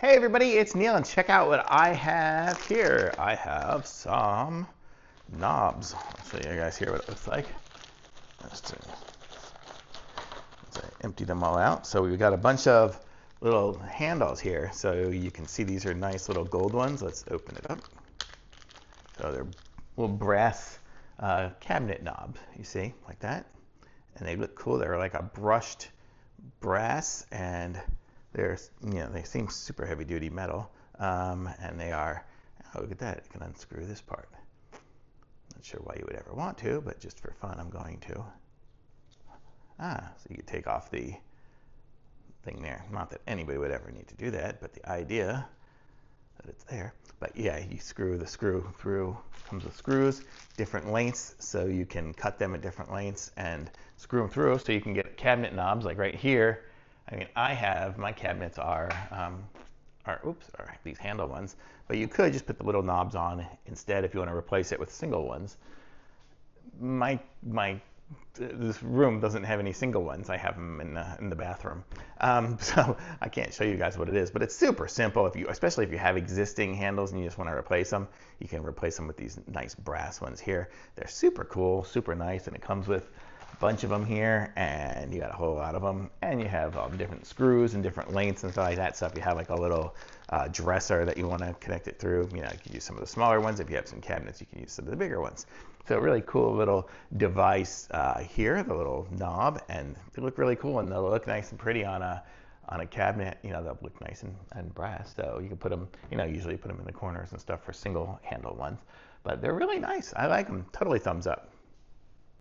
Hey everybody, it's Neil, and check out what I have here. I have some knobs. I'll show you guys here what it looks like. Let's empty them all out. So we've got a bunch of little handles here. So you can see these are nice little gold ones. Let's open it up. So they're little brass cabinet knobs, you see, like that. And they look cool. They're like a brushed brass, and they seem super heavy duty metal, and they are, oh, look at that, you can unscrew this part. Not sure why you would ever want to, but just for fun I'm going to. So you could take off the thing there. Not that anybody would ever need to do that, but the idea that it's there. But yeah, you screw the screw through, comes with screws, different lengths, so you can cut them at different lengths and screw them through, so you can get cabinet knobs like right here. I mean, my cabinets are these handle ones, but you could just put the little knobs on instead if you want to replace it with single ones. This room doesn't have any single ones. I have them in the bathroom, so I can't show you guys what it is. But it's super simple. Especially if you have existing handles and you just want to replace them, you can replace them with these nice brass ones here. They're super cool, super nice, and it comes with a bunch of them here, and you got a whole lot of them, and you have all the different screws and different lengths and stuff like that. So if you have like a little dresser that you want to connect it through, you can use some of the smaller ones. If you have some cabinets, you can use some of the bigger ones. So a really cool little device here, the little knob, and they look really cool, and they'll look nice and pretty on a cabinet. They'll look nice and brass. So you can put them, usually put them in the corners and stuff for single handle ones. But they're really nice. I like them. Totally thumbs up.